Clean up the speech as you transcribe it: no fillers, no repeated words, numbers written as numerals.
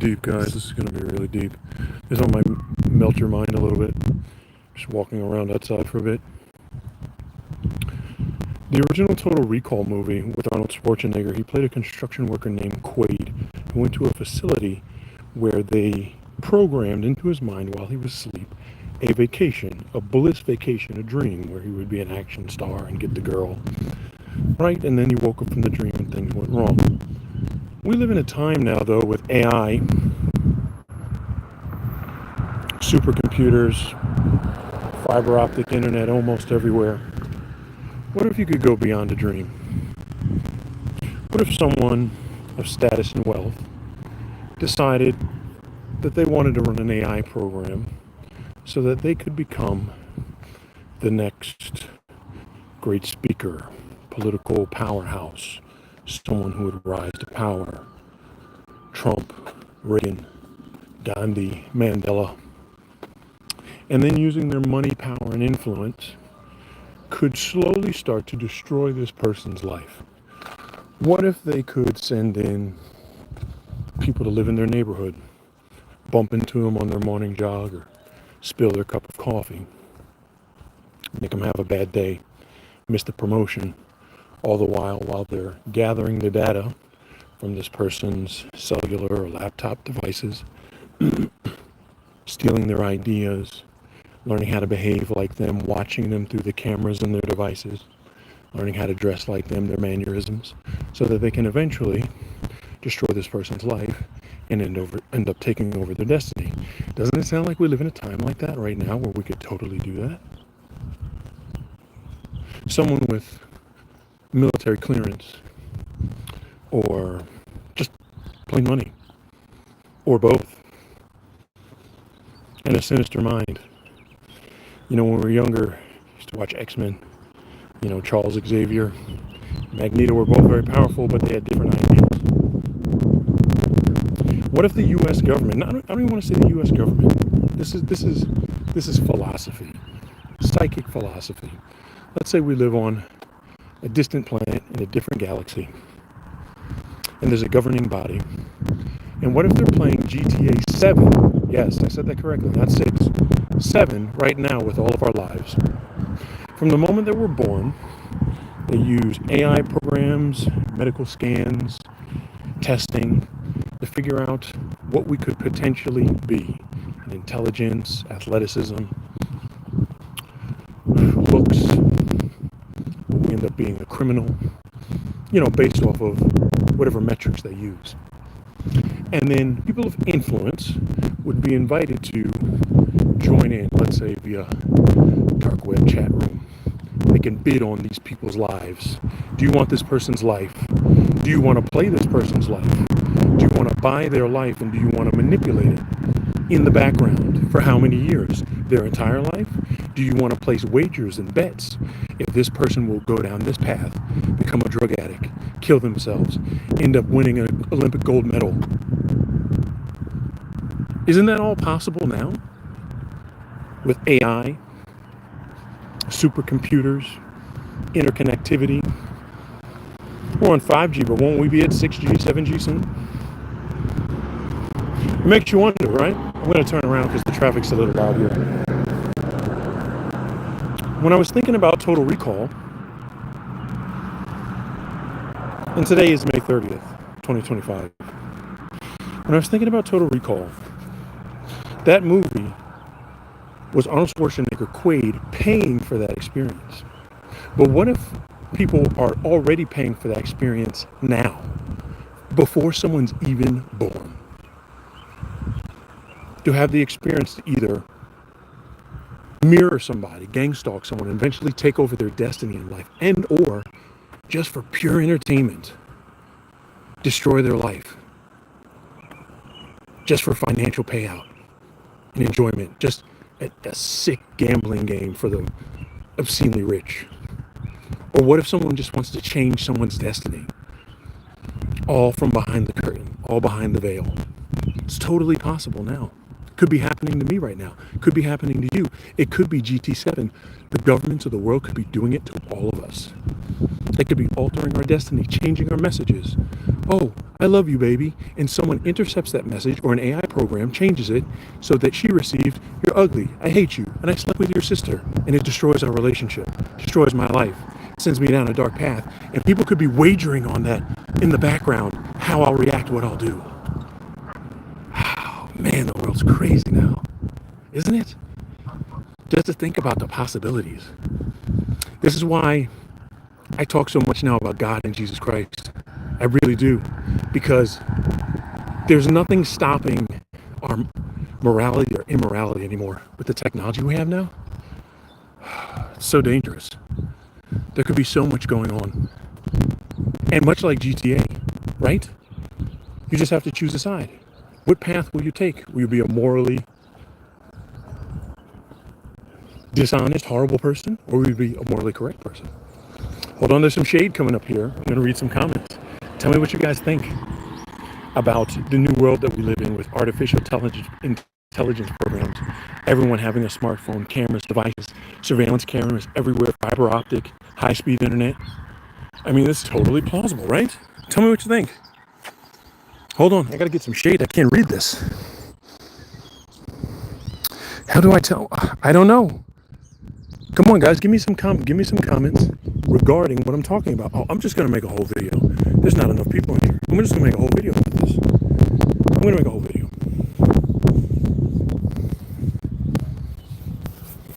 deep, guys. This is going to be really deep. This one might melt your mind a little bit. Just walking around outside for a bit. The original Total Recall movie with Arnold Schwarzenegger, he played a construction worker named Quaid who went to a facility where they programmed into his mind while he was asleep a vacation, a bliss vacation, a dream where he would be an action star and get the girl. Right? And then he woke up from the dream and things went wrong. We live in a time now, though, with AI, supercomputers, fiber optic internet almost everywhere. What if you could go beyond a dream? What if someone of status and wealth decided that they wanted to run an AI program so that they could become the next great speaker, political powerhouse, someone who would rise to power? Trump, Reagan, Gandhi, Mandela. And then using their money, power, and influence could slowly start to destroy this person's life. What if they could send in people to live in their neighborhood, bump into them on their morning jog, or spill their cup of coffee, make them have a bad day, miss the promotion, all the while they're gathering the data from this person's cellular or laptop devices, stealing their ideas, learning how to behave like them, watching them through the cameras in their devices, learning how to dress like them, their mannerisms, so that they can eventually destroy this person's life and end up taking over their destiny. Doesn't it sound like we live in a time like that right now where we could totally do that? Someone with military clearance, or just plain money, or both, and a sinister mind. You know, when we were younger, we used to watch X-Men. You know, Charles Xavier, Magneto were both very powerful, but they had different ideas. What if the U.S. government? I don't even want to say the U.S. government. This is philosophy, psychic philosophy. Let's say we live on a distant planet in a different galaxy, and there's a governing body. And what if they're playing GTA 7? Yes, I said that correctly, not 6. 7 right now with all of our lives. From the moment that we're born, they use AI programs, medical scans, testing to figure out what we could potentially be. Intelligence, athleticism, looks, we end up being a criminal, you know, based off of whatever metrics they use. And then people of influence would be invited to join in, let's say via dark web chat room. They can bid on these people's lives. Do you want this person's life? Do you want to play this person's life? Do you want to buy their life, and do you want to manipulate it in the background for how many years? Their entire life? Do you want to place wagers and bets if this person will go down this path, become a drug addict, kill themselves, end up winning an Olympic gold medal? Isn't that all possible now? With AI, supercomputers, interconnectivity. We're on 5G, but won't we be at 6G, 7G soon? It makes you wonder, right? I'm going to turn around because the traffic's a little loud here. When I was thinking about Total Recall, and today is May 30th, 2025. When I was thinking about Total Recall, that movie was Arnold Schwarzenegger, Quaid, paying for that experience. But what if people are already paying for that experience now, before someone's even born? To have the experience to either mirror somebody, gang stalk someone, and eventually take over their destiny in life, and or just for pure entertainment, destroy their life, just for financial payout and enjoyment, just a sick gambling game for the obscenely rich. Or what if someone just wants to change someone's destiny, all from behind the curtain, all behind the veil? It's totally possible now. Could be happening to me right now. Could be happening to you. It could be GT7. The governments of the world could be doing it to all of us. They could be altering our destiny, changing our messages. Oh, I love you, baby, and someone intercepts that message or an AI program changes it so that she received, you're ugly, I hate you, and I slept with your sister, and it destroys our relationship, destroys my life, sends me down a dark path, and people could be wagering on that in the background, how I'll react, what I'll do. Oh, man, the world's crazy now, isn't it? Just to think about the possibilities. This is why I talk so much now about God and Jesus Christ. I really do, because there's nothing stopping our morality or immorality anymore with the technology we have now. It's so dangerous. There could be so much going on. And much like GTA, right? You just have to choose a side. What path will you take? Will you be a morally dishonest, horrible person, or will you be a morally correct person? Hold on, there's some shade coming up here. I'm going to read some comments. Tell me what you guys think about the new world that we live in with artificial intelligence programs, everyone having a smartphone, cameras, devices, surveillance cameras everywhere, fiber optic, high-speed internet. I mean, this is totally plausible, right? Tell me what you think. Hold on, I gotta get some shade. I can't read this. How do I tell? I don't know. Come on, guys, give me some comments regarding what I'm talking about. Oh, I'm just gonna make a whole video. There's not enough people in here. I'm just gonna make a whole video about this. I'm gonna make a whole video.